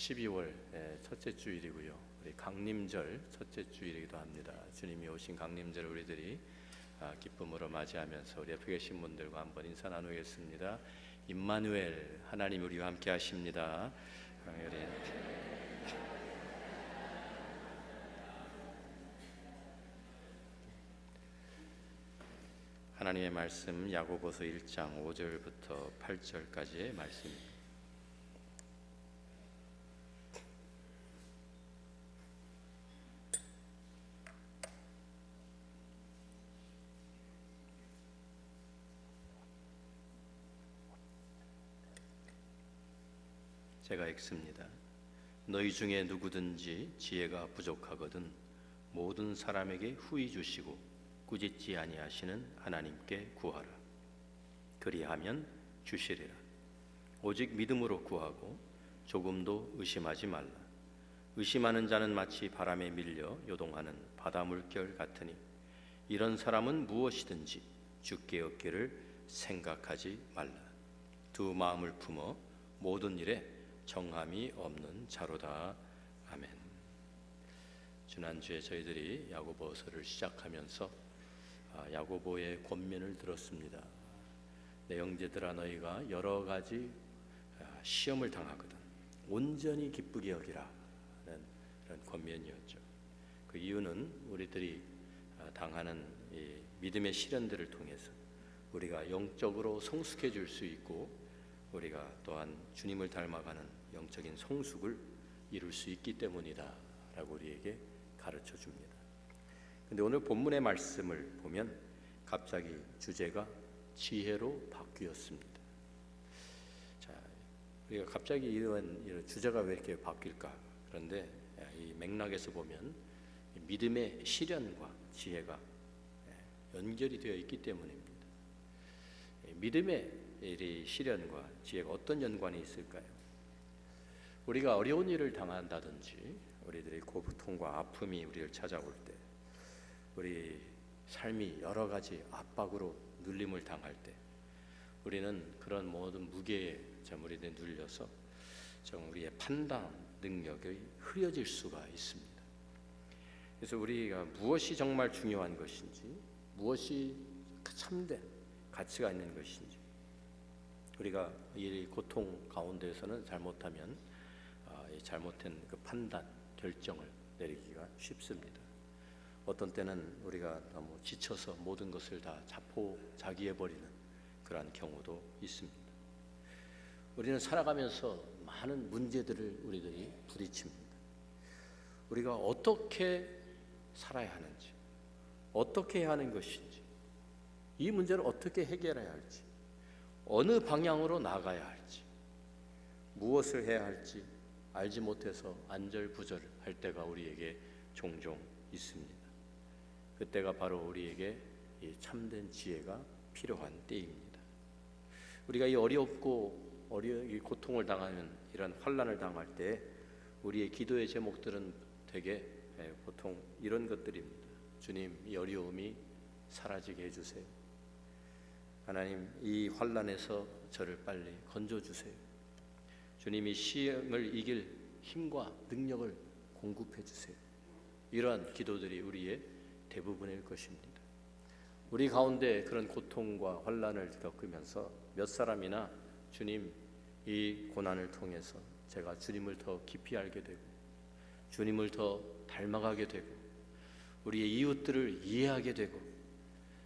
12월 첫째 주일이고요. 우리 강림절 첫째 주일이기도 합니다. 주님이 오신 강림절을 우리들이 기쁨으로 맞이하면서 우리 옆에 계신 분들과 한번 인사 나누겠습니다. 임마누엘, 하나님 우리와 함께 하십니다. 하나님의 말씀 야고보서 1장 5절부터 8절까지의 말씀입니다. 제가 읽습니다. 너희 중에 누구든지 지혜가 부족하거든 모든 사람에게 후히 주시고 꾸짖지 아니하시는 하나님께 구하라. 그리하면 주시리라. 오직 믿음으로 구하고 조금도 의심하지 말라. 의심하는 자는 마치 바람에 밀려 요동하는 바다 물결 같으니 이런 사람은 무엇이든지 주께 얻기를 생각하지 말라. 두 마음을 품어 모든 일에 정함이 없는 자로다. 아멘. 지난주에 저희들이 야고보서를 시작하면서 야고보의 권면을 들었습니다. 내 형제들아, 너희가 여러 가지 시험을 당하거든 온전히 기쁘게 여기라 라는 이런 권면이었죠. 그 이유는 우리들이 당하는 이 믿음의 시련들을 통해서 우리가 영적으로 성숙해질 수 있고 우리가 또한 주님을 닮아가는 영적인 성숙을 이룰 수 있기 때문이다 라고 우리에게 가르쳐 줍니다. 근데 오늘 본문의 말씀을 보면 갑자기 주제가 지혜로 바뀌었습니다. 자, 우리가 갑자기 이런 주제가 왜 이렇게 바뀔까? 그런데 이 맥락에서 보면 믿음의 시련과 지혜가 연결이 되어 있기 때문입니다. 믿음의 시련과 지혜가 어떤 연관이 있을까요? 우리가 어려운 일을 당한다든지 우리들의 고통과 아픔이 우리를 찾아올 때, 우리 삶이 여러 가지 압박으로 눌림을 당할 때 우리는 그런 모든 무게에 우리들이 눌려서 우리의 판단 능력이 흐려질 수가 있습니다. 그래서 우리가 무엇이 정말 중요한 것인지, 무엇이 참된 가치가 있는 것인지, 우리가 이 고통 가운데에서는 잘못하면 잘못된 그 판단, 결정을 내리기가 쉽습니다. 어떤 때는 우리가 너무 지쳐서 모든 것을 다 자포자기해버리는 그러한 경우도 있습니다. 우리는 살아가면서 많은 문제들을 우리들이 부딪힙니다. 우리가 어떻게 살아야 하는지, 어떻게 해야 하는 것인지, 이 문제를 어떻게 해결해야 할지, 어느 방향으로 나가야 할지, 무엇을 해야 할지 알지 못해서 안절부절할 때가 우리에게 종종 있습니다. 그때가 바로 우리에게 이 참된 지혜가 필요한 때입니다. 우리가 이 어렵고 이 고통을 당하는 이런 환난을 당할 때 우리의 기도의 제목들은 되게 보통 이런 것들입니다. 주님, 이 어려움이 사라지게 해주세요. 하나님, 이 환난에서 저를 빨리 건져주세요. 주님이 시험을 이길 힘과 능력을 공급해 주세요. 이러한 기도들이 우리의 대부분일 것입니다. 우리 가운데 그런 고통과 환난을 겪으면서 몇 사람이나 주님, 이 고난을 통해서 제가 주님을 더 깊이 알게 되고 주님을 더 닮아가게 되고 우리의 이웃들을 이해하게 되고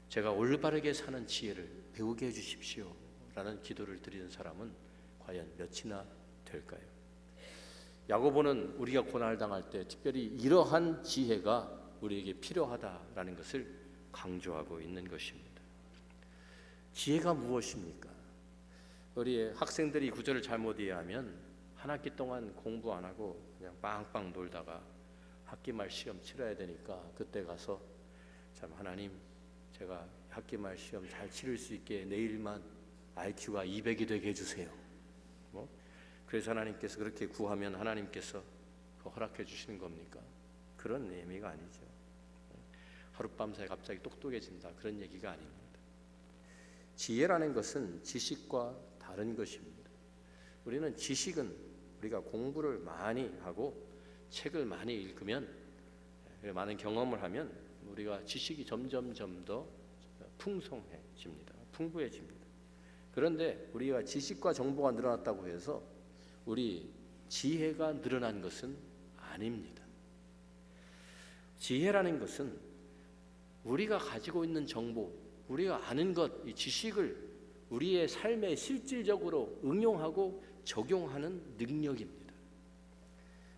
제가 올바르게 사는 지혜를 배우게 해주십시오 라는 기도를 드리는 사람은 과연 몇이나 될까요? 야고보는 우리가 고난을 당할 때 특별히 이러한 지혜가 우리에게 필요하다라는 것을 강조하고 있는 것입니다. 지혜가 무엇입니까? 우리 학생들이 구절을 잘못 이해하면 한 학기 동안 공부 안 하고 그냥 빵빵 놀다가 학기 말 시험 치러야 되니까 그때 가서 참 하나님, 제가 학기 말 시험 잘 치를 수 있게 내일만 IQ가 200이 되게 해주세요. 그래서 하나님께서 그렇게 구하면 하나님께서 허락해 주시는 겁니까? 그런 의미가 아니죠. 하룻밤 사이 갑자기 똑똑해진다, 그런 얘기가 아닙니다. 지혜라는 것은 지식과 다른 것입니다. 우리는 지식은 우리가 공부를 많이 하고 책을 많이 읽으면, 많은 경험을 하면 우리가 지식이 점점점 더 풍성해집니다. 풍부해집니다. 그런데 우리가 지식과 정보가 늘어났다고 해서 우리 지혜가 늘어난 것은 아닙니다. 지혜라는 것은 우리가 가지고 있는 정보, 우리가 아는 것, 이 지식을 우리의 삶에 실질적으로 응용하고 적용하는 능력입니다.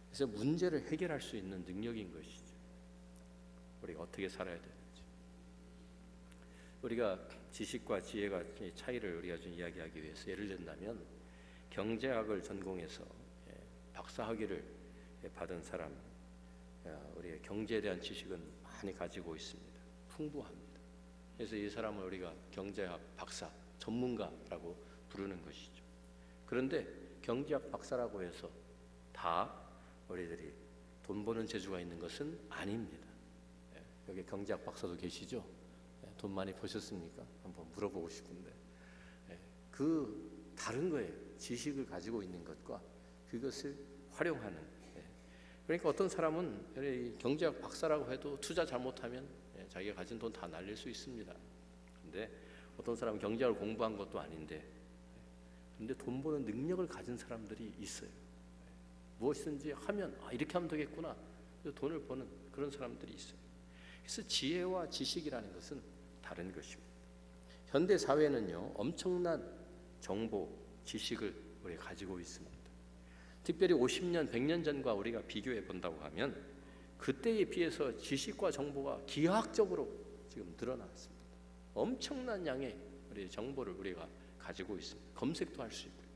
그래서 문제를 해결할 수 있는 능력인 것이죠. 우리가 어떻게 살아야 되는지. 우리가 지식과 지혜가 차이를 우리가 좀 이야기하기 위해서 예를 든다면, 경제학을 전공해서 박사학위를 받은 사람, 우리의 경제에 대한 지식은 많이 가지고 있습니다. 풍부합니다. 그래서 이 사람을 우리가 경제학 박사, 전문가라고 부르는 것이죠. 그런데 경제학 박사라고 해서 다 우리들이 돈 버는 재주가 있는 것은 아닙니다. 여기 경제학 박사도 계시죠? 돈 많이 버셨습니까? 한번 물어보고 싶은데, 그 다른 거예요. 지식을 가지고 있는 것과 그것을 활용하는. 그러니까 어떤 사람은 경제학 박사라고 해도 투자 잘못하면 자기가 가진 돈 다 날릴 수 있습니다. 근데 어떤 사람은 경제학을 공부한 것도 아닌데, 근데 돈 버는 능력을 가진 사람들이 있어요. 무엇이든지 하면 이렇게 하면 되겠구나, 돈을 버는 그런 사람들이 있어요. 그래서 지혜와 지식이라는 것은 다른 것입니다. 현대 사회는요, 엄청난 정보, 지식을 우리가 가지고 있습니다. 특별히 50년, 100년 전과 우리가 비교해 본다고 하면 그때에 비해서 지식과 정보가 기하학적으로 지금 늘어났습니다. 엄청난 양의 우리 정보를 우리가 가지고 있습니다. 검색도 할 수 있고요.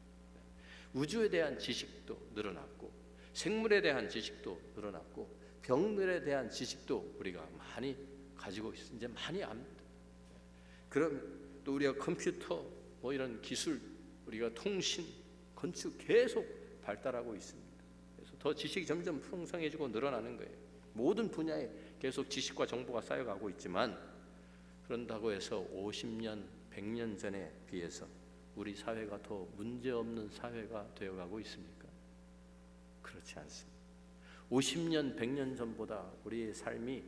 우주에 대한 지식도 늘어났고, 생물에 대한 지식도 늘어났고, 병들에 대한 지식도 우리가 많이 가지고 있습니다. 이제 많이 압니다. 그럼 또 우리가 컴퓨터, 이런 기술, 우리가 통신, 건축 계속 발달하고 있습니다. 그래서 더 지식이 점점 풍성해지고 늘어나는 거예요. 모든 분야에 계속 지식과 정보가 쌓여가고 있지만, 그런다고 해서 50년, 100년 전에 비해서 우리 사회가 더 문제없는 사회가 되어가고 있습니까? 그렇지 않습니다. 50년, 100년 전보다 우리의 삶이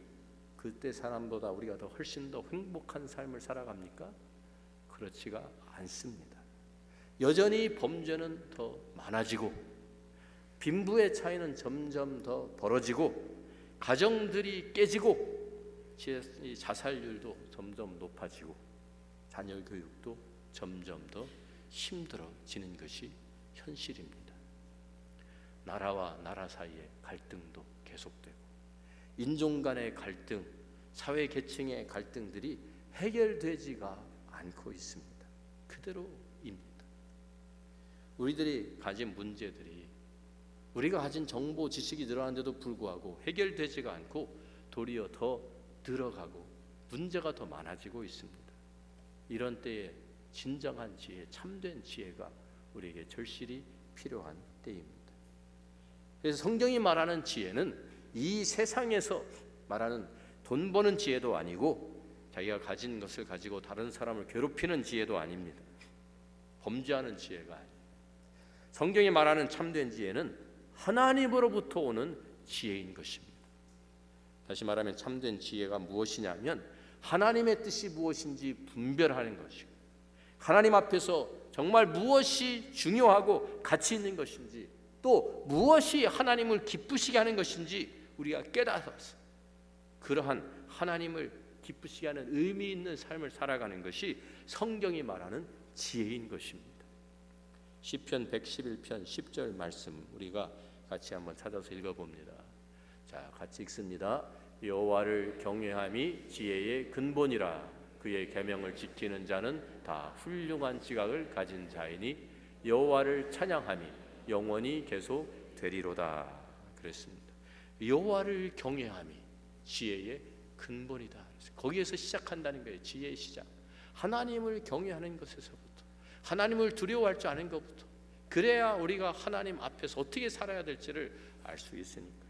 그때 사람보다 우리가 더 훨씬 더 행복한 삶을 살아갑니까? 그렇지가 않습니다. 여전히 범죄는 더 많아지고, 빈부의 차이는 점점 더 벌어지고, 가정들이 깨지고, 자살률도 점점 높아지고, 자녀 교육도 점점 더 힘들어지는 것이 현실입니다. 나라와 나라 사이의 갈등도 계속되고, 인종 간의 갈등, 사회 계층의 갈등들이 해결되지가 않고 있습니다. 그대로입니다. 우리들이 가진 문제들이, 우리가 가진 정보, 지식이 늘어나는데도 불구하고 해결되지가 않고 도리어 더 늘어가고 문제가 더 많아지고 있습니다. 이런 때에 진정한 지혜, 참된 지혜가 우리에게 절실히 필요한 때입니다. 그래서 성경이 말하는 지혜는 이 세상에서 말하는 돈 버는 지혜도 아니고, 자기가 가진 것을 가지고 다른 사람을 괴롭히는 지혜도 아닙니다. 범죄하는 지혜가 아닙니다. 성경이 말하는 참된 지혜는 하나님으로부터 오는 지혜인 것입니다. 다시 말하면 참된 지혜가 무엇이냐면, 하나님의 뜻이 무엇인지 분별하는 것이고, 하나님 앞에서 정말 무엇이 중요하고 가치 있는 것인지, 또 무엇이 하나님을 기쁘시게 하는 것인지 우리가 깨달아서 그러한 하나님을 기쁘시게 하는 의미 있는 삶을 살아가는 것이 성경이 말하는 지혜인 것입니다. 시편 111편 10절 말씀 우리가 같이 한번 찾아서 읽어봅니다. 자, 같이 읽습니다. 여호와를 경외함이 지혜의 근본이라. 그의 계명을 지키는 자는 다 훌륭한 지각을 가진 자이니 여호와를 찬양함이 영원히 계속 되리로다. 그랬습니다. 여호와를 경외함이 지혜의 근본이다. 거기에서 시작한다는 거예요. 지혜의 시작. 하나님을 경외하는 것에서부터, 하나님을 두려워할 줄 아는 것부터, 그래야 우리가 하나님 앞에서 어떻게 살아야 될지를 알 수 있으니까요.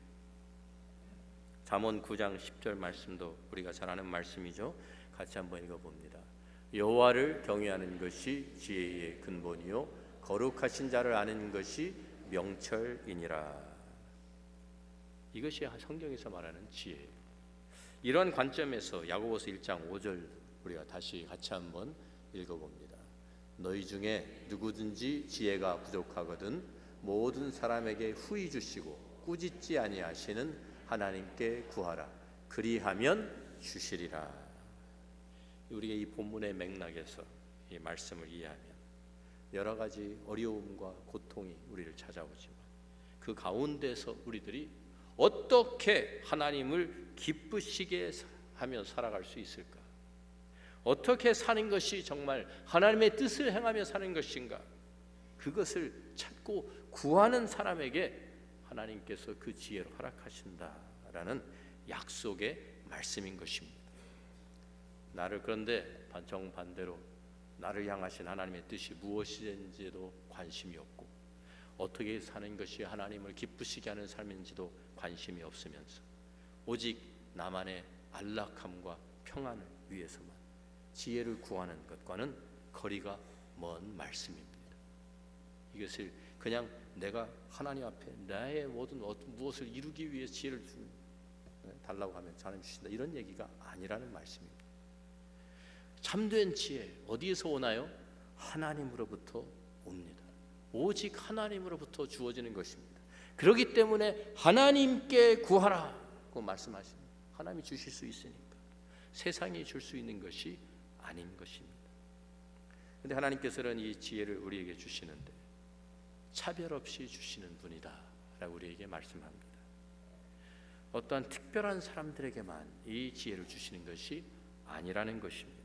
잠언 9장 10절 말씀도 우리가 잘 아는 말씀이죠. 같이 한번 읽어봅니다. 여호와를 경외하는 것이 지혜의 근본이요 거룩하신 자를 아는 것이 명철이니라. 이것이 성경에서 말하는 지혜예요. 이런 관점에서 야고보서 1장 5절 우리가 다시 같이 한번 읽어봅니다. 너희 중에 누구든지 지혜가 부족하거든 모든 사람에게 후히 주시고 꾸짖지 아니하시는 하나님께 구하라. 그리하면 주시리라. 우리가 이 본문의 맥락에서 이 말씀을 이해하면 여러 가지 어려움과 고통이 우리를 찾아오지만 그 가운데서 우리들이 어떻게 하나님을 기쁘시게 하며 살아갈 수 있을까? 어떻게 사는 것이 정말 하나님의 뜻을 행하며 사는 것인가? 그것을 찾고 구하는 사람에게 하나님께서 그 지혜를 허락하신다라는 약속의 말씀인 것입니다. 나를 그런데 정반대로 나를 향하신 하나님의 뜻이 무엇인지도 관심이 없고 어떻게 사는 것이 하나님을 기쁘시게 하는 삶인지도 관심이 없으면서 오직 나만의 안락함과 평안을 위해서만 지혜를 구하는 것과는 거리가 먼 말씀입니다. 이것을 그냥 내가 하나님 앞에 나의 모든 무엇을 이루기 위해 지혜를 달라고 하면 하나님 주신다 이런 얘기가 아니라는 말씀입니다. 참된 지혜 어디에서 오나요? 하나님으로부터 옵니다. 오직 하나님으로부터 주어지는 것입니다. 그렇기 때문에 하나님께 구하라고 말씀하십니다. 하나님이 주실 수 있으니까 세상이 줄 수 있는 것이 아닌 것입니다. 그런데 하나님께서는 이 지혜를 우리에게 주시는데 차별 없이 주시는 분이다 라고 우리에게 말씀합니다. 어떠한 특별한 사람들에게만 이 지혜를 주시는 것이 아니라는 것입니다.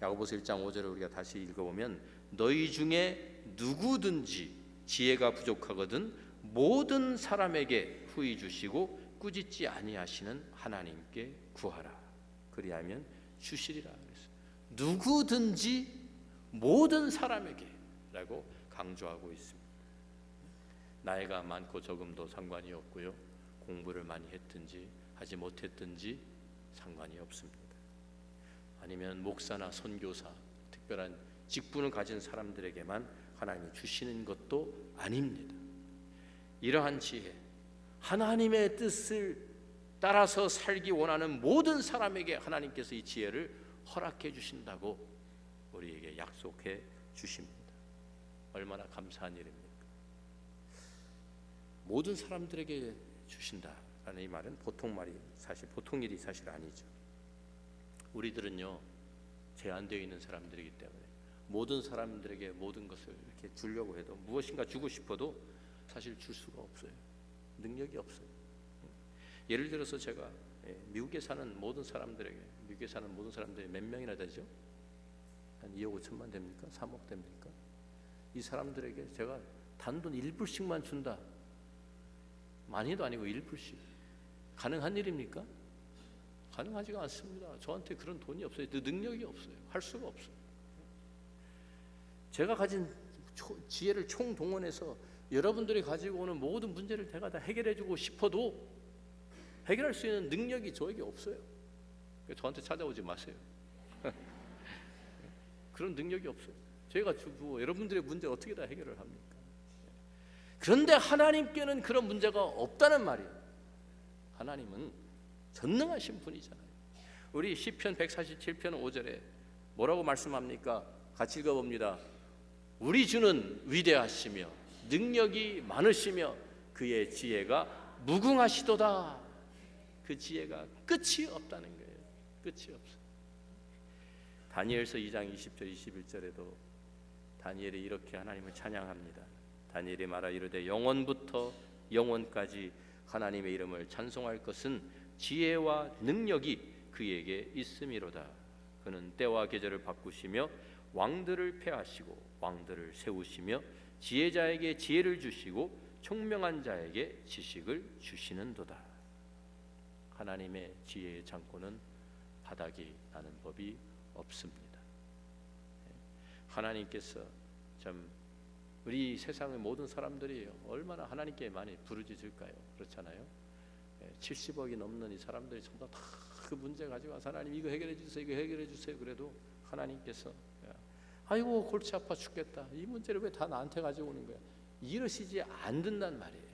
야고보서 1장 5절을 우리가 다시 읽어보면 너희 중에 누구든지 지혜가 부족하거든 모든 사람에게 후히 주시고 꾸짖지 아니하시는 하나님께 구하라. 그리하면 주시리라. 그래서 누구든지 모든 사람에게 라고 강조하고 있습니다. 나이가 많고 적음도 상관이 없고요. 공부를 많이 했든지 하지 못했든지 상관이 없습니다. 아니면 목사나 선교사, 특별한 직분을 가진 사람들에게만 하나님이 주시는 것도 아닙니다. 이러한 지혜, 하나님의 뜻을 따라서 살기 원하는 모든 사람에게 하나님께서 이 지혜를 허락해 주신다고 우리에게 약속해 주십니다. 얼마나 감사한 일입니까? 모든 사람들에게 주신다라는 이 말은 보통 일이 사실 아니죠. 우리들은요 제한되어 있는 사람들이기 때문에 모든 사람들에게 모든 것을 이렇게 주려고 해도 무엇인가 주고 싶어도 사실 줄 수가 없어요. 능력이 없어요. 예를 들어서 제가 미국에 사는 모든 사람들이 몇 명이나 되죠? 한 2억 5천만 됩니까? 3억 됩니까? 이 사람들에게 제가 단돈 1불씩만 준다. 많이도 아니고 1불씩. 가능한 일입니까? 가능하지가 않습니다. 저한테 그런 돈이 없어요. 능력이 없어요. 할 수가 없어요. 제가 가진 지혜를 총동원해서 여러분들이 가지고 오는 모든 문제를 제가 다 해결해주고 싶어도 해결할 수 있는 능력이 저에게 없어요. 저한테 찾아오지 마세요. 그런 능력이 없어요. 제가 주고 여러분들의 문제를 어떻게 다 해결을 합니까? 그런데 하나님께는 그런 문제가 없다는 말이에요. 하나님은 전능하신 분이잖아요. 우리 시편 147편 5절에 뭐라고 말씀합니까? 같이 읽어봅니다. 우리 주는 위대하시며 능력이 많으시며 그의 지혜가 무궁하시도다. 그 지혜가 끝이 없다는 거예요. 끝이 없어요. 다니엘서 2장 20절 21절에도 다니엘이 이렇게 하나님을 찬양합니다. 다니엘이 말하 이르되 영원부터 영원까지 하나님의 이름을 찬송할 것은 지혜와 능력이 그에게 있음이로다. 그는 때와 계절을 바꾸시며 왕들을 폐하시고 왕들을 세우시며 지혜자에게 지혜를 주시고 총명한 자에게 지식을 주시는도다. 하나님의 지혜의 창고는 바닥이 나는 법이 없습니다. 하나님께서 참 우리 세상의 모든 사람들이 얼마나 하나님께 많이 부르짖을까요? 그렇잖아요. 70억이 넘는 이 사람들이 전부 다 그 문제 가지고 와서 하나님 이거 해결해 주세요, 이거 해결해 주세요. 그래도 하나님께서 아이고 골치 아파 죽겠다. 이 문제를 왜 다 나한테 가지고 오는 거야? 이러시지 않는단 말이에요.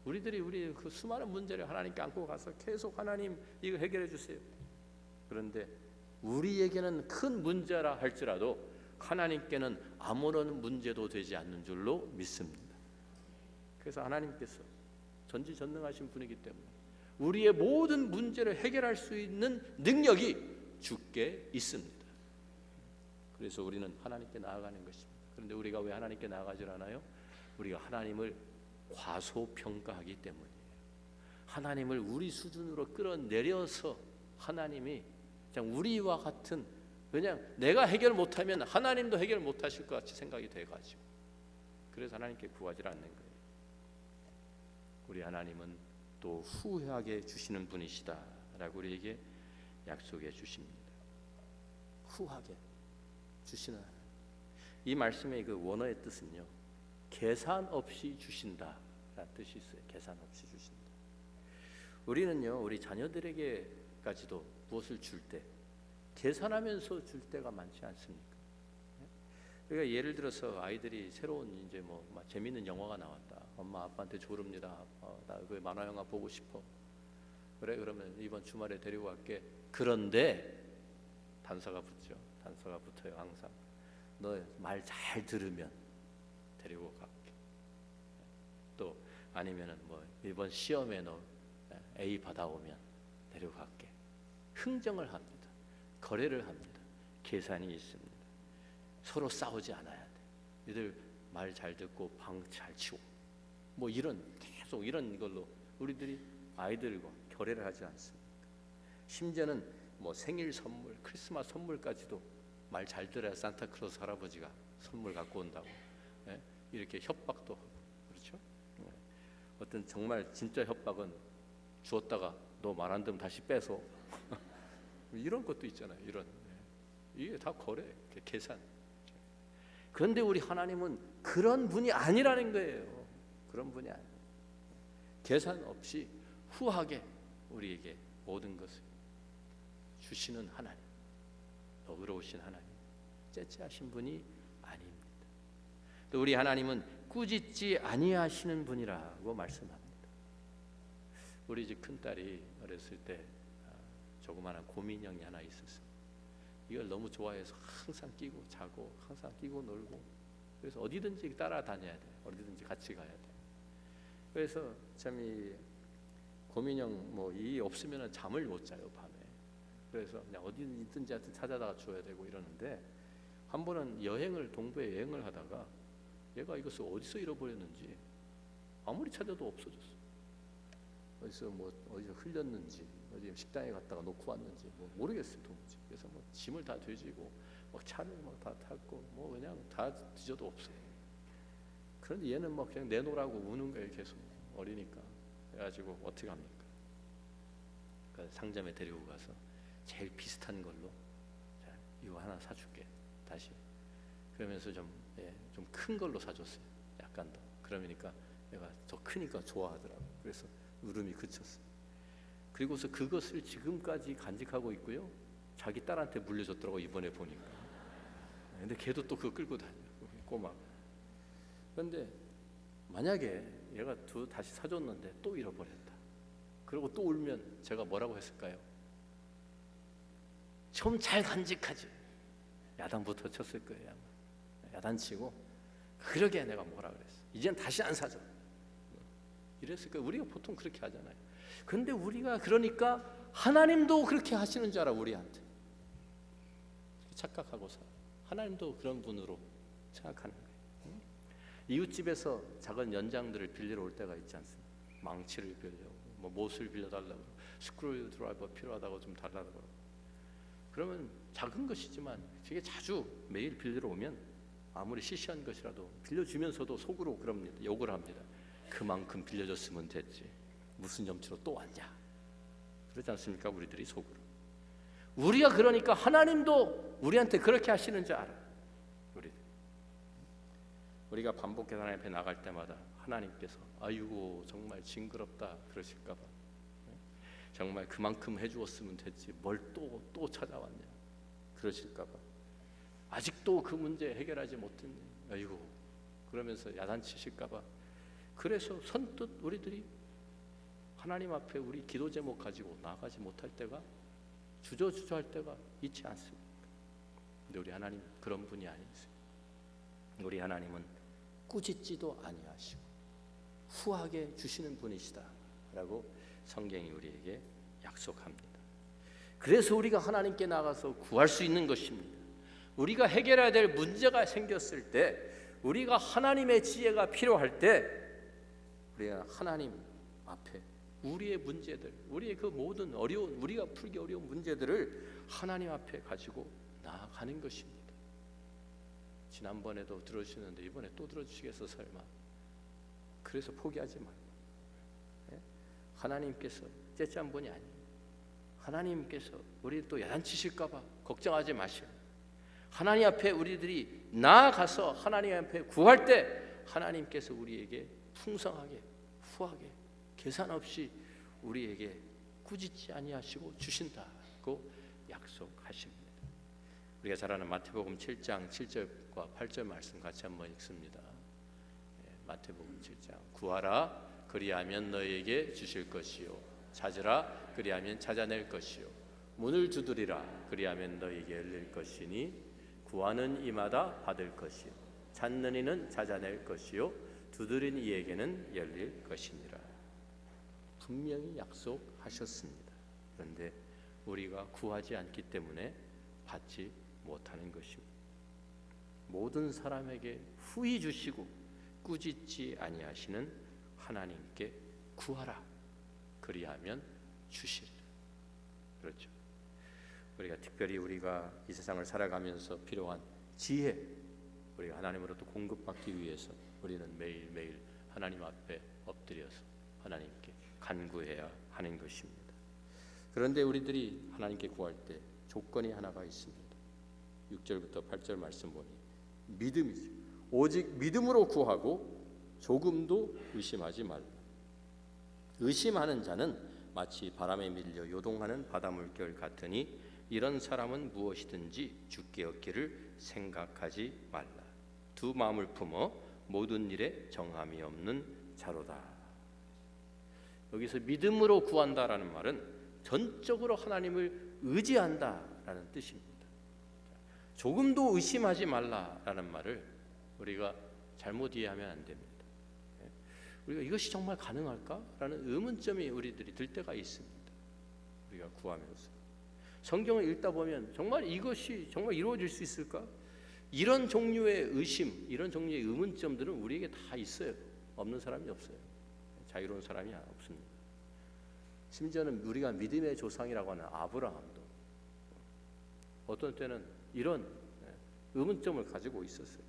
우리 그 수많은 문제를 하나님께 안고 가서 계속 하나님 이거 해결해 주세요. 그런데 우리에게는 큰 문제라 할지라도 하나님께는 아무런 문제도 되지 않는 줄로 믿습니다. 그래서 하나님께서 전지전능하신 분이기 때문에 우리의 모든 문제를 해결할 수 있는 능력이 주께 있습니다. 그래서 우리는 하나님께 나아가는 것입니다. 그런데 우리가 왜 하나님께 나아가질 않아요? 우리가 하나님을 과소평가하기 때문이에요. 하나님을 우리 수준으로 끌어내려서 하나님이 그냥 우리와 같은, 그냥 내가 해결 못하면 하나님도 해결 못하실 것 같이 생각이 돼가지고 그래서 하나님께 구하지 않는 거예요. 우리 하나님은 또 후하게 주시는 분이시다라고 우리에게 약속해 주십니다. 후하게 주시는 하나님. 이 말씀의 그 원어의 뜻은요, 계산 없이 주신다라는 뜻이 있어요. 계산 없이 주신다. 우리는요, 우리 자녀들에게까지도 무엇을 줄 때 계산하면서 줄 때가 많지 않습니까? 그러니까 예를 들어서 아이들이 새로운 이제 뭐 재밌는 영화가 나왔다. 엄마 아빠한테 조릅니다. 나 그 만화 영화 보고 싶어. 그래, 그러면 이번 주말에 데리고 갈게. 그런데 단서가 붙죠. 단서가 붙어요. 항상 너 말 잘 들으면 데리고 갈게. 또 아니면은 뭐 이번 시험에 너 A 받아오면 데리고 갈게. 흥정을 합니다. 거래를 합니다. 계산이 있습니다. 서로 싸우지 않아야 돼. 얘들 말 잘 듣고 방 잘 치고 뭐 이런 계속 이런 걸로 우리들이 아이들과 거래를 하지 않습니까? 심지어는 뭐 생일 선물, 크리스마스 선물까지도 말 잘 들어야 산타클로스 할아버지가 선물 갖고 온다고, 예? 이렇게 협박도 하고 그렇죠? 예. 어떤 정말 진짜 협박은 주었다가 너 말 안 들으면 다시 빼서 이런 것도 있잖아요. 이런, 예. 이게 다 거래, 계산. 그런데 우리 하나님은 그런 분이 아니라는 거예요. 그런 분이 아니에요. 계산 없이 후하게 우리에게 모든 것을 주시는 하나님, 너그러우신 하나님, 째째하신 분이 아닙니다. 또 우리 하나님은 꾸짖지 아니하시는 분이라고 말씀합니다. 우리 집 큰딸이 어렸을 때 조그마한 곰인형이 하나 있었어요. 이걸 너무 좋아해서 항상 끼고 자고 항상 끼고 놀고, 그래서 어디든지 따라다녀야 돼. 어디든지 같이 가야 돼. 그래서 참 이 곰인형 뭐 이 없으면 잠을 못 자요, 밤에. 그래서 그냥 어디든지 찾아다가 줘야 되고 이러는데, 한 번은 동부에 여행을 하다가 얘가 이것을 어디서 잃어버렸는지 아무리 찾아도 없어졌어. 어디서 흘렸는지, 어디 식당에 갔다가 놓고 왔는지 뭐 모르겠어요, 도무지. 그래서 뭐 짐을 다 뒤지고 막 차를 막 다 탔고 뭐 그냥 다 뒤져도 없어요. 그런데 얘는 막 그냥 내놓으라고 우는 거예요, 계속. 어리니까. 그래가지고 어떻게 합니까? 그 상점에 데리고 가서 제일 비슷한 걸로, 자, 이거 하나 사줄게 다시. 그러면서 좀 큰 걸로 사줬어요. 약간 더. 그러니까 얘가 더 크니까 좋아하더라고. 그래서 울음이 그쳤어요. 그리고서 그것을 지금까지 간직하고 있고요. 자기 딸한테 물려줬더라고, 이번에 보니까. 근데 걔도 또 그거 끌고 다녀, 꼬마. 그런데 만약에 얘가 다시 사줬는데 또 잃어버렸다. 그리고 또 울면 제가 뭐라고 했을까요? 좀 잘 간직하지. 야단부터 쳤을 거예요, 아마. 야단치고 그러게 내가 뭐라 그랬어. 이젠 다시 안 사줘. 이랬을 거예요. 우리가 보통 그렇게 하잖아요. 근데 우리가 그러니까 하나님도 그렇게 하시는 줄 알아, 우리한테. 착각하고 살아. 하나님도 그런 분으로 생각하는 거예요. 이웃집에서 작은 연장들을 빌리러 올 때가 있지 않습니까? 망치를 빌려고, 뭐 못을 빌려달라고, 스크류 드라이버 필요하다고 좀 달라고. 그러면 작은 것이지만 되게 자주 매일 빌리러 오면 아무리 시시한 것이라도 빌려주면서도 속으로 그럽니다. 욕을 합니다. 그만큼 빌려줬으면 됐지. 무슨 염치로 또 왔냐. 그러지 않습니까? 우리들이 속으로. 우리가 그러니까 하나님도 우리한테 그렇게 하시는 줄 알아. 우리가 반복해서 하나님 앞에 나갈 때마다 하나님께서 아이고 정말 징그럽다 그러실까 봐. 정말 그만큼 해주었으면 됐지 뭘 또 찾아왔냐 그러실까 봐. 아직도 그 문제 해결하지 못했네. 아이고 그러면서 야단치실까 봐. 그래서 선뜻 우리들이 하나님 앞에 우리 기도 제목 가지고 나가지 못할 때가, 주저주저할 때가 있지 않습니까? 근데 우리 하나님 그런 분이 아니세요. 우리 하나님은 꾸짖지도 아니하시고 후하게 주시는 분이시다라고 성경이 우리에게 약속합니다. 그래서 우리가 하나님께 나가서 구할 수 있는 것입니다. 우리가 해결해야 될 문제가 생겼을 때, 우리가 하나님의 지혜가 필요할 때, 우리가 하나님 앞에 우리의 문제들, 우리의 그 모든 어려운, 우리가 풀기 어려운 문제들을 하나님 앞에 가지고 나아가는 것입니다. 지난번에도 들어주시는데 이번에 또 들어주시겠어 설마? 그래서 포기하지 말고, 하나님께서 째짠 분이 아니에요. 하나님께서 우리 또 야단치실까 봐 걱정하지 마시고, 하나님 앞에 우리들이 나아가서 하나님 앞에 구할 때 하나님께서 우리에게 풍성하게, 후하게, 계산 없이 우리에게 꾸짖지 아니하시고 주신다고 약속하십니다. 우리가 잘 아는 마태복음 7장 7절과 8절 말씀 같이 한번 읽습니다. 마태복음 7장. 구하라 그리하면 너희에게 주실 것이요, 찾으라 그리하면 찾아낼 것이요, 문을 두드리라 그리하면 너희에게 열릴 것이니 구하는 이마다 받을 것이요, 찾는 이는 찾아낼 것이요, 두드린 이에게는 열릴 것이니라. 분명히 약속하셨습니다. 그런데 우리가 구하지 않기 때문에 받지 못하는 것입니다. 모든 사람에게 후히 주시고 꾸짖지 아니하시는 하나님께 구하라 그리하면 주시리라. 그렇죠. 우리가 특별히 우리가 이 세상을 살아가면서 필요한 지혜, 우리가 하나님으로부터 공급받기 위해서 우리는 매일매일 하나님 앞에 엎드려서 하나님께 간구해야 하는 것입니다. 그런데 우리들이 하나님께 구할 때 조건이 하나가 있습니다. 6절부터 8절 말씀 보니 믿음이죠. 오직 믿음으로 구하고 조금도 의심하지 말라. 의심하는 자는 마치 바람에 밀려 요동하는 바닷물결 같으니 이런 사람은 무엇이든지 주께 얻기를 생각하지 말라. 두 마음을 품어 모든 일에 정함이 없는 자로다. 여기서 믿음으로 구한다라는 말은 전적으로 하나님을 의지한다라는 뜻입니다. 조금도 의심하지 말라라는 말을 우리가 잘못 이해하면 안 됩니다. 우리가 이것이 정말 가능할까라는 의문점이 우리들이 들 때가 있습니다. 우리가 구하면서 성경을 읽다 보면 정말 이것이 정말 이루어질 수 있을까? 이런 종류의 의심, 이런 종류의 의문점들은 우리에게 다 있어요. 없는 사람이 없어요. 자유로운 사람이 없습니다. 심지어는 우리가 믿음의 조상이라고 하는 아브라함도 어떤 때는 이런 의문점을 가지고 있었어요.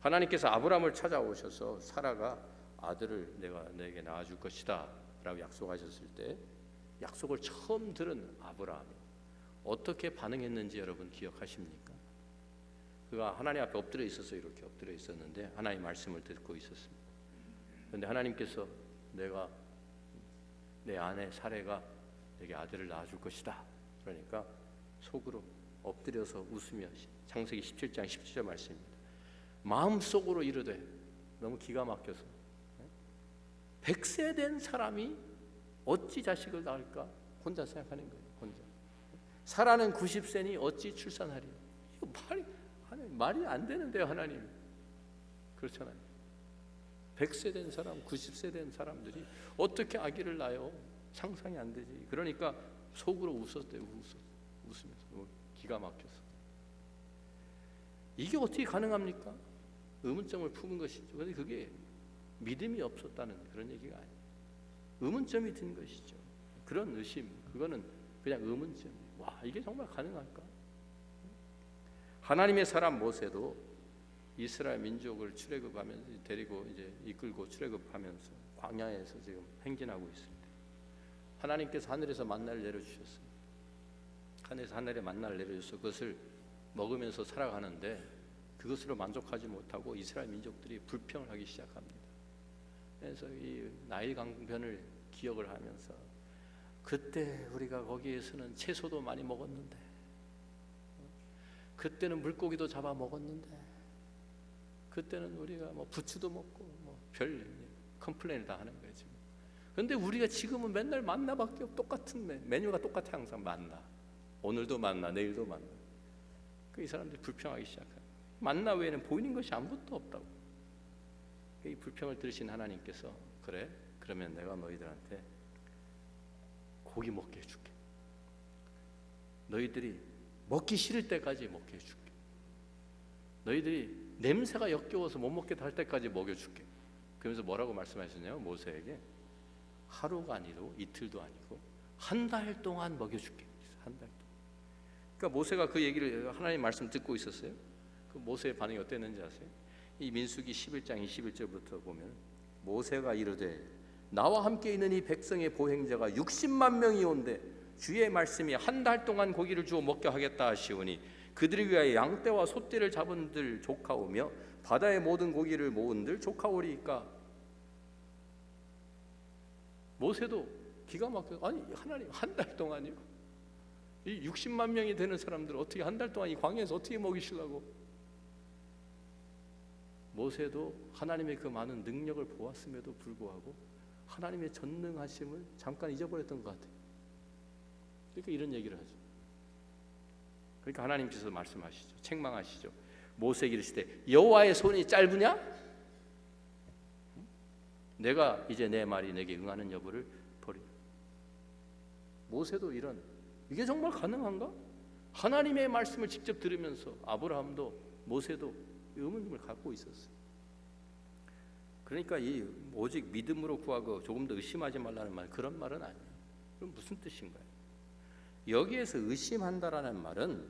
하나님께서 아브라함을 찾아오셔서 사라가 아들을 내가 너에게 낳아줄 것이다 라고 약속하셨을 때 약속을 처음 들은 아브라함이 어떻게 반응했는지 여러분 기억하십니까? 그가 하나님 앞에 엎드려 있어서 이렇게 엎드려 있었는데 하나님의 말씀을 듣고 있었습니다. 그런데 하나님께서 내가 내 아내 사레가 내게 아들을 낳아줄 것이다. 그러니까 속으로 엎드려서 웃으며 창세기 17장 17절 말씀입니다. 마음속으로 이르되, 너무 기가 막혀서 100세 된 사람이 어찌 자식을 낳을까? 혼자 생각하는 거예요. 혼자. 사라는 90세니 어찌 출산하리? 이거 말이 안 되는데요, 하나님. 그렇잖아요. 100세 된 사람, 90세 된 사람들이 어떻게 아기를 낳아요? 상상이 안 되지. 그러니까 속으로 웃었대요. 웃으면서 기가 막혀서. 이게 어떻게 가능합니까? 의문점을 품은 것이죠. 그런데 그게 믿음이 없었다는 그런 얘기가 아니에요. 의문점이 든 것이죠. 그런 의심, 그거는 그냥 의문점. 와, 이게 정말 가능할까? 하나님의 사람 모세도 이스라엘 민족을 출애굽하면서 데리고 이제 이끌고 출애굽하면서 광야에서 지금 행진하고 있습니다. 하나님께서 하늘에서 만나를 내려주셨어요. 하늘에 만나를 내려줘서 그것을 먹으면서 살아가는데 그것으로 만족하지 못하고 이스라엘 민족들이 불평을 하기 시작합니다. 그래서 이 나일 강변을 기억을 하면서 그때 우리가 거기에서는 채소도 많이 먹었는데, 그때는 물고기도 잡아 먹었는데, 그때는 우리가 뭐 부추도 먹고 뭐 별 컴플레인을 다 하는 거지. 그런데 우리가 지금은 맨날 만나밖에 없. 똑같은 메뉴가 똑같아. 항상 만나. 오늘도 만나, 내일도 만나. 이 사람들이 불평하기 시작해요. 만나 외에는 보이는 것이 아무것도 없다고. 이 불평을 들으신 하나님께서 그래? 그러면 내가 너희들한테 고기 먹게 해줄게. 너희들이 먹기 싫을 때까지 먹게 해줄게. 너희들이 냄새가 역겨워서 못 먹게 할 때까지 먹여줄게. 그러면서 뭐라고 말씀하셨냐면 모세에게 하루가 아니고 이틀도 아니고 한 달 동안 먹여줄게. 한 달 동안. 그러니까 모세가 그 얘기를 하나님 말씀 듣고 있었어요. 그 모세의 반응이 어땠는지 아세요? 이 민수기 11장 21절부터 보면 모세가 이르되 나와 함께 있는 이 백성의 보행자가 60만 명이 온데 주의 말씀이 한 달 동안 고기를 주어 먹게 하겠다 하시오니 그들을 위하여 양떼와 소떼를 잡은들 조카오며 바다의 모든 고기를 모은들 조카오리이까. 모세도 기가 막혀. 아니 하나님 한 달 동안이요? 이 60만 명이 되는 사람들 어떻게 한 달 동안 이 광야에서 어떻게 먹이시려고? 모세도 하나님의 그 많은 능력을 보았음에도 불구하고 하나님의 전능하심을 잠깐 잊어버렸던 것 같아요. 그러니까 이런 얘기를 하죠. 그러니까 하나님께서 말씀하시죠. 책망하시죠. 모세에게 이르시되 여호와의 손이 짧으냐? 내가 이제 내 말이 내게 응하는 여부를 보리라. 모세도 이게 정말 가능한가? 하나님의 말씀을 직접 들으면서 아브라함도 모세도 의문을 갖고 있었어요. 그러니까 이 오직 믿음으로 구하고 조금 더 의심하지 말라는 말, 그런 말은 아니에요. 그럼 무슨 뜻인가요? 여기에서 의심한다라는 말은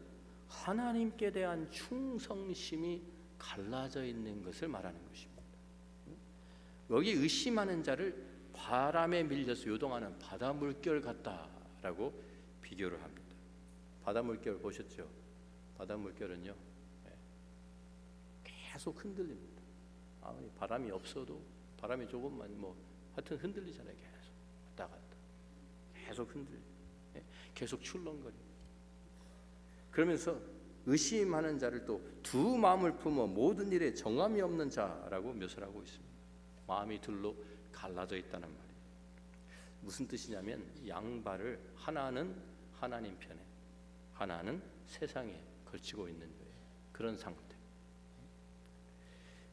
하나님께 대한 충성심이 갈라져 있는 것을 말하는 것입니다. 여기 의심하는 자를 바람에 밀려서 요동하는 바다 물결 같다라고 비교를 합니다. 바다 물결 보셨죠? 바다 물결은요 계속 흔들립니다. 바람이 없어도 바람이 조금만 하여튼 흔들리잖아요. 계속 왔다 갔다 계속 흔들려. 계속 출렁거려. 그러면서 의심하는 자를 또 두 마음을 품어 모든 일에 정함이 없는 자라고 묘사를 하고 있습니다. 마음이 둘로 갈라져 있다는 말이에요. 무슨 뜻이냐면 양발을 하나는 하나님 편에 하나는 세상에 걸치고 있는 거예요. 그런 상태.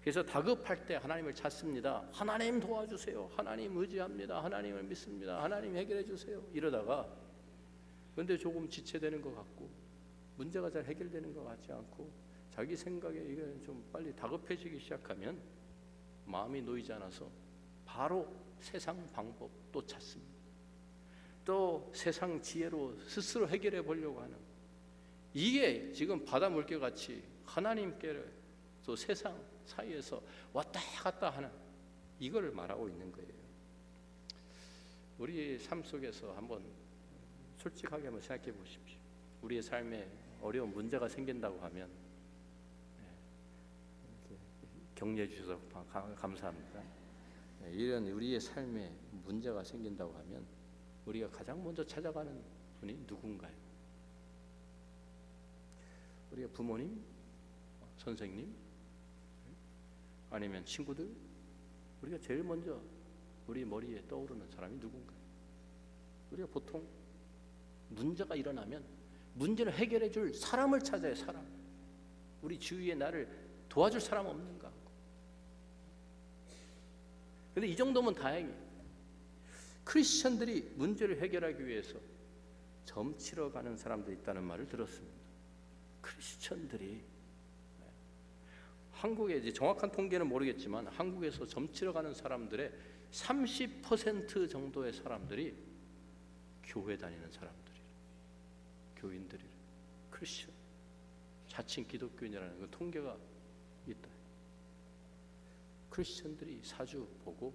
그래서 다급할 때 하나님을 찾습니다. 하나님 도와주세요. 하나님 의지합니다. 하나님을 믿습니다. 하나님 해결해 주세요. 이러다가 근데 조금 지체되는 것 같고 문제가 잘 해결되는 것 같지 않고 자기 생각에 이게 좀 빨리 다급해지기 시작하면 마음이 놓이지 않아서 바로 세상 방법 또 찾습니다. 또 세상 지혜로 스스로 해결해 보려고 하는, 이게 지금 바다 물결 같이 하나님께 또 세상 사이에서 왔다 갔다 하는 이걸 말하고 있는 거예요. 우리 삶 속에서 한번 솔직하게 한번 생각해 보십시오. 우리의 삶에 어려운 문제가 생긴다고 하면 격려해 주셔서 감사합니다. 이런 우리의 삶에 문제가 생긴다고 하면 우리가 가장 먼저 찾아가는 분이 누군가요? 우리가 부모님, 선생님, 아니면 친구들? 우리가 제일 먼저 우리 머리에 떠오르는 사람이 누군가요? 우리가 보통 문제가 일어나면 문제를 해결해 줄 사람을 찾아요. 사람. 우리 주위에 나를 도와줄 사람 없는가? 근데 이 정도면 다행이에요. 크리스천들이 문제를 해결하기 위해서 점치러 가는 사람들이 있다는 말을 들었습니다. 크리스천들이 한국에 이제 정확한 통계는 모르겠지만 한국에서 점치러 가는 사람들의 30% 정도의 사람들이 교회 다니는 사람들이에요. 교인들이에요. 크리스천. 자칭 기독교인이라는 그 통계가 있다. 크리스천들이 사주 보고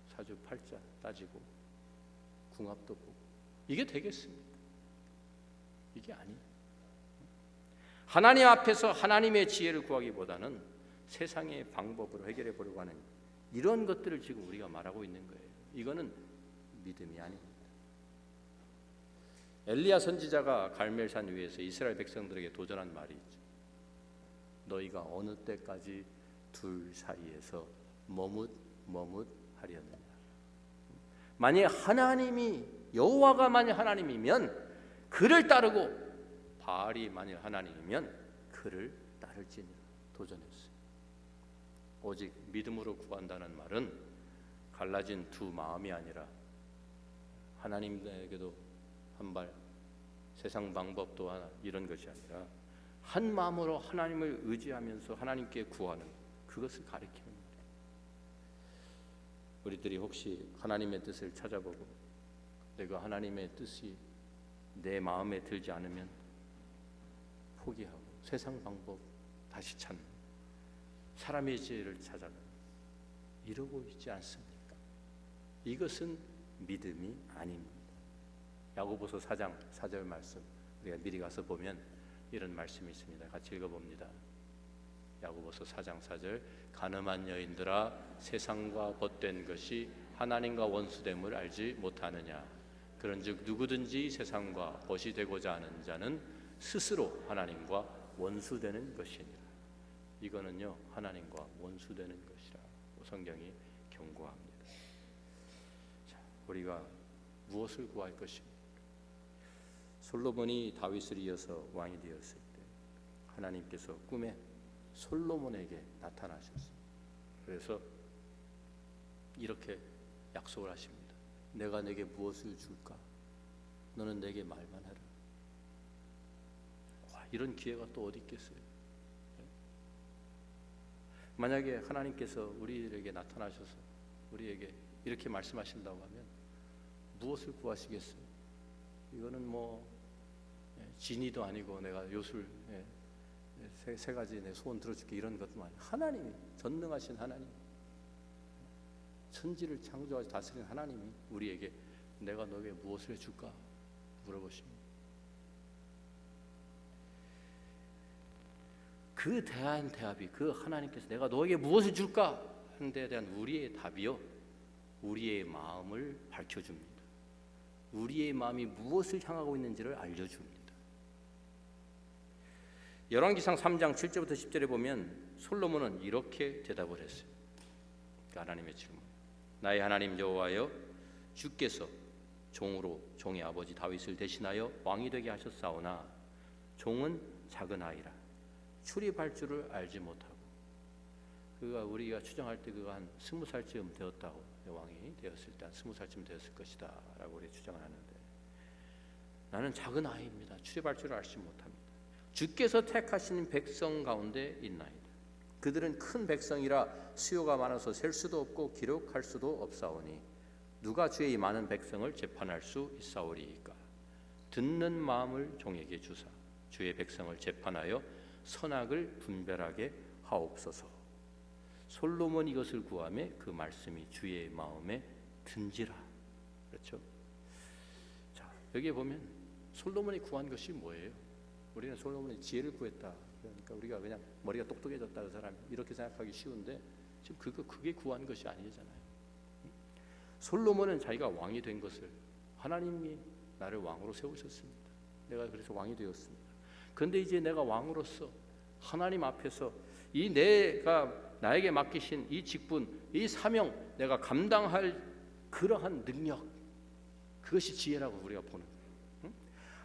사주 팔자 따지고 궁합도 보고 이게 되겠습니까? 이게 아니에요. 하나님 앞에서 하나님의 지혜를 구하기보다는 세상의 방법으로 해결해 보려고 하는 이런 것들을 지금 우리가 말하고 있는 거예요. 이거는 믿음이 아닙니다. 엘리야 선지자가 갈멜산 위에서 이스라엘 백성들에게 도전한 말이 있죠. 너희가 어느 때까지 둘 사이에서 머뭇하려느냐. 만약 하나님이 여호와가 만약 하나님이면 그를 따르고 바알이 만약 하나님이면 그를 따를지니라 도전했어요. 오직 믿음으로 구한다는 말은 갈라진 두 마음이 아니라 하나님에게도 한 발, 세상 방법도 하나, 이런 것이 아니라 한 마음으로 하나님을 의지하면서 하나님께 구하는 그것을 가리키는 말이에요. 우리들이 혹시 하나님의 뜻을 찾아보고 내가 하나님의 뜻이 내 마음에 들지 않으면 포기하고 세상 방법 다시 찾는, 사람의 지혜를 찾아가는, 이러고 있지 않습니까? 이것은 믿음이 아닙니다. 야고보서 4장 4절 말씀 우리가 미리 가서 보면 이런 말씀이 있습니다. 같이 읽어봅니다. 야고보서 4장 4절 가늠한 여인들아 세상과 벗된 것이 하나님과 원수됨을 알지 못하느냐. 그런즉 누구든지 세상과 벗이 되고자 하는 자는 스스로 하나님과 원수되는 것이니라. 이거는요 하나님과 원수되는 것이라고 성경이 경고합니다. 자, 우리가 무엇을 구할 것입니까? 솔로몬이 다윗을 이어서 왕이 되었을 때 하나님께서 꿈에 솔로몬에게 나타나셨습니다. 그래서 이렇게 약속을 하십니다. 내가 내게 무엇을 줄까? 너는 내게 말만 해라. 와, 이런 기회가 또 어디 있겠어요? 만약에 하나님께서 우리에게 나타나셔서 우리에게 이렇게 말씀하신다고 하면 무엇을 구하시겠어요? 이거는 뭐 진이도 아니고 내가 요술 세 가지 내 소원 들어줄게 이런 것도 아니고 하나님이 전능하신 하나님, 천지를 창조하시 다스리는 하나님이 우리에게 내가 너에게 무엇을 해줄까 물어보십니다. 그 대답이 그 하나님께서 내가 너에게 무엇을 줄까 하는 데에 대한 우리의 답이요 우리의 마음을 밝혀줍니다. 우리의 마음이 무엇을 향하고 있는지를 알려줍니다. 열왕기상 3장 7절부터 10절에 보면 솔로몬은 이렇게 대답을 했어요. 하나님의 질문. 나의 하나님 여호와여, 주께서 종으로 종의 아버지 다윗을 대신하여 왕이 되게 하셨사오나 종은 작은 아이라 출입할 줄을 알지 못하고, 그가 우리가 추정할 때 그가 한 20살쯤 되었다고, 왕이 되었을 때 한 20살쯤 되었을 것이다 라고 우리 추정을 하는데, 나는 작은 아이입니다. 출입할 줄을 알지 못합니다. 주께서 택하신 백성 가운데 있나이다. 그들은 큰 백성이라 수요가 많아서 셀 수도 없고 기록할 수도 없사오니 누가 주의 이 많은 백성을 재판할 수 있사오리이까. 듣는 마음을 종에게 주사 주의 백성을 재판하여 선악을 분별하게 하옵소서. 솔로몬 이것을 구하매 그 말씀이 주의 마음에 든지라. 그렇죠? 자, 여기에 보면 솔로몬이 구한 것이 뭐예요? 우리는 솔로몬의 지혜를 구했다. 그러니까 우리가 그냥 머리가 똑똑해졌다 그 사람 이렇게 생각하기 쉬운데 지금 그게 구한 것이 아니잖아요. 솔로몬은 자기가 왕이 된 것을 하나님이 나를 왕으로 세우셨습니다. 내가 그래서 왕이 되었습니다. 그런데 이제 내가 왕으로서 하나님 앞에서 이 내가 나에게 맡기신 이 직분, 이 사명 내가 감당할 그러한 능력, 그것이 지혜라고 우리가 보는 거예요.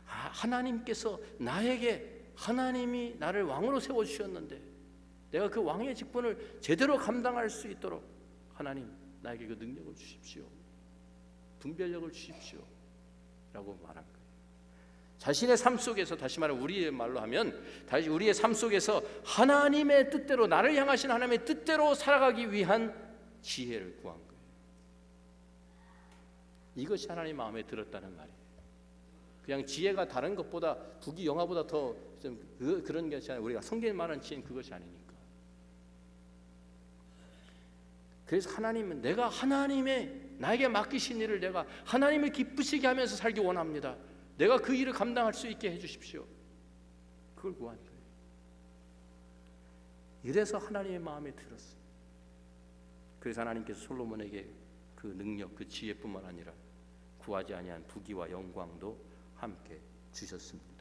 하나님께서 나에게, 하나님이 나를 왕으로 세워주셨는데 내가 그 왕의 직분을 제대로 감당할 수 있도록 하나님 나에게 그 능력을 주십시오, 분별력을 주십시오 라고 말한 거예요. 자신의 삶 속에서, 다시 말해 우리의 말로 하면 다시 우리의 삶 속에서 하나님의 뜻대로, 나를 향하신 하나님의 뜻대로 살아가기 위한 지혜를 구한 거예요. 이것이 하나님 마음에 들었다는 말이에요. 그냥 지혜가 다른 것보다 부귀영화보다 더 좀 그런 것이 아니라 우리가 성경에 말하는 지혜는 그것이 아니니까. 그래서 하나님은 내가 하나님의 나에게 맡기신 일을 내가 하나님을 기쁘시게 하면서 살기 원합니다. 내가 그 일을 감당할 수 있게 해주십시오. 그걸 구한 거예요. 이래서 하나님의 마음에 들었어요. 그래서 하나님께서 솔로몬에게 그 능력, 그 지혜뿐만 아니라 구하지 아니한 부귀와 영광도 함께 주셨습니다.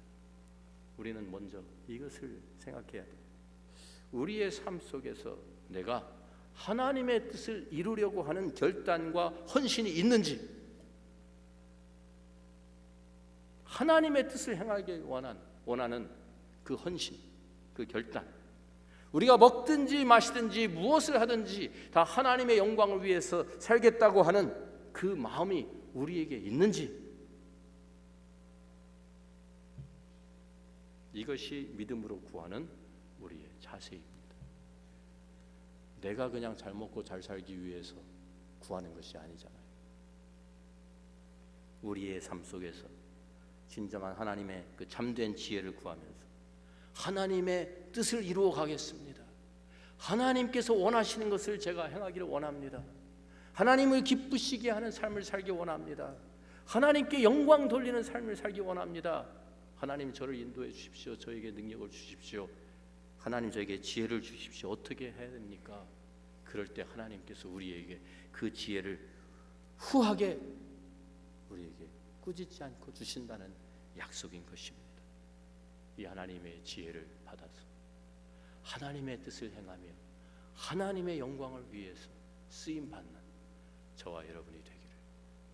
우리는 먼저 이것을 생각해야 돼요. 우리의 삶 속에서 내가 하나님의 뜻을 이루려고 하는 결단과 헌신이 있는지, 하나님의 뜻을 행하기 원하는 그 헌신, 그 결단, 우리가 먹든지 마시든지 무엇을 하든지 다 하나님의 영광을 위해서 살겠다고 하는 그 마음이 우리에게 있는지, 이것이 믿음으로 구하는 우리의 자세입니다. 내가 그냥 잘 먹고 잘 살기 위해서 구하는 것이 아니잖아요. 우리의 삶 속에서 진정한 하나님의 그 참된 지혜를 구하면서 하나님의 뜻을 이루어 가겠습니다. 하나님께서 원하시는 것을 제가 행하기를 원합니다. 하나님을 기쁘시게 하는 삶을 살기 원합니다. 하나님께 영광 돌리는 삶을 살기 원합니다. 하나님 저를 인도해 주십시오. 저에게 능력을 주십시오. 하나님 저에게 지혜를 주십시오. 어떻게 해야 됩니까? 그럴 때 하나님께서 우리에게 그 지혜를 후하게 우리에게 꾸짖지 않고 주신다는 약속인 것입니다. 이 하나님의 지혜를 받아서 하나님의 뜻을 행하며 하나님의 영광을 위해서 쓰임받는 저와 여러분이 되기를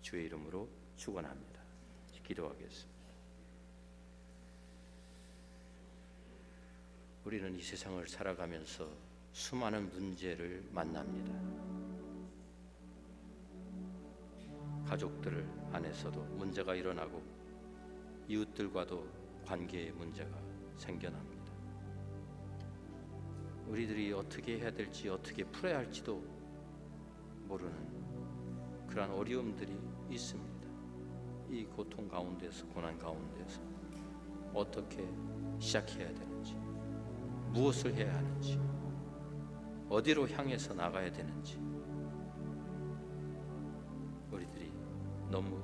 주의 이름으로 축원합니다. 기도하겠습니다. 우리는 이 세상을 살아가면서 수많은 문제를 만납니다. 가족들 안에서도 문제가 일어나고 이웃들과도 관계의 문제가 생겨납니다. 우리들이 어떻게 해야 될지, 어떻게 풀어야 할지도 모르는 그러한 어려움들이 있습니다. 이 고통 가운데서, 고난 가운데서 어떻게 시작해야 되는지, 무엇을 해야 하는지, 어디로 향해서 나가야 되는지 우리들이 너무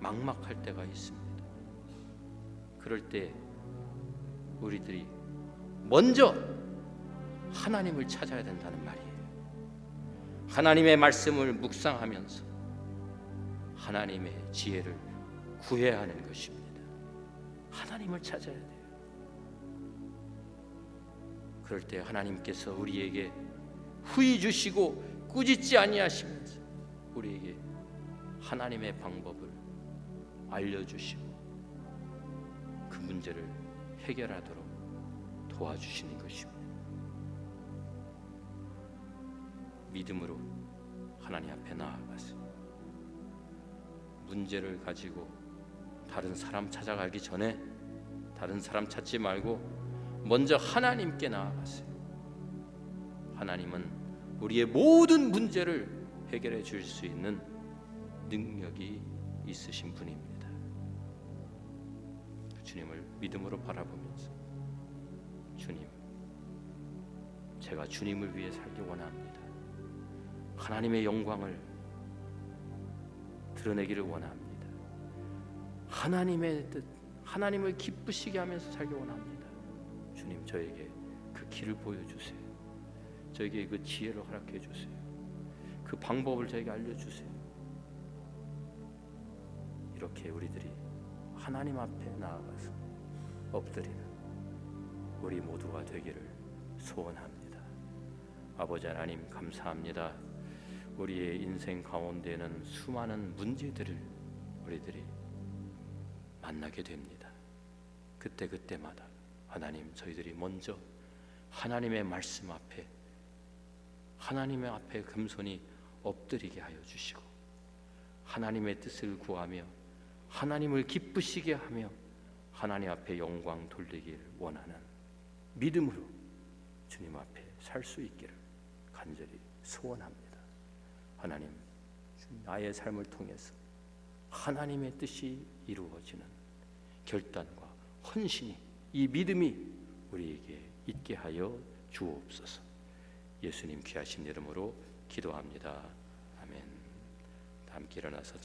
막막할 때가 있습니다. 그럴 때 우리들이 먼저 하나님을 찾아야 된다는 말이에요. 하나님의 말씀을 묵상하면서 하나님의 지혜를 구해야 하는 것입니다. 하나님을 찾아야 돼요. 그럴 때 하나님께서 우리에게 후히 주시고 꾸짖지 아니하시면서 우리에게 하나님의 방법을 알려주시고 그 문제를 해결하도록 도와주시는 것입니다. 믿음으로 하나님 앞에 나아가서 문제를 가지고 다른 사람 찾아가기 전에 다른 사람 찾지 말고 먼저 하나님께 나아가세요. 하나님은 우리의 모든 문제를 해결해 줄 수 있는 능력이 있으신 분입니다. 주님을 믿음으로 바라보면서 주님, 제가 주님을 위해 살기 원합니다. 하나님의 영광을 드러내기를 원합니다. 하나님의 뜻, 하나님을 기쁘시게 하면서 살기 원합니다. 주님, 저에게 그 길을 보여주세요. 저에게 그 지혜를 허락해 주세요. 그 방법을 저에게 알려주세요. 이렇게 우리들이 하나님 앞에 나아가서 엎드리는 우리 모두가 되기를 소원합니다. 아버지 하나님, 감사합니다. 우리의 인생 가운데는 수많은 문제들을 우리들이 만나게 됩니다. 그때마다 하나님, 저희들이 먼저 하나님의 말씀 앞에, 하나님의 앞에 금손히 엎드리게 하여 주시고 하나님의 뜻을 구하며 하나님을 기쁘시게 하며 하나님 앞에 영광 돌리기를 원하는 믿음으로 주님 앞에 살 수 있기를 간절히 소원합니다. 하나님, 나의 삶을 통해서 하나님의 뜻이 이루어지는 결단과 헌신이, 이 믿음이 우리에게 있게 하여 주옵소서. 예수님 귀하신 이름으로 기도합니다. 아멘. 다 함께 일어나서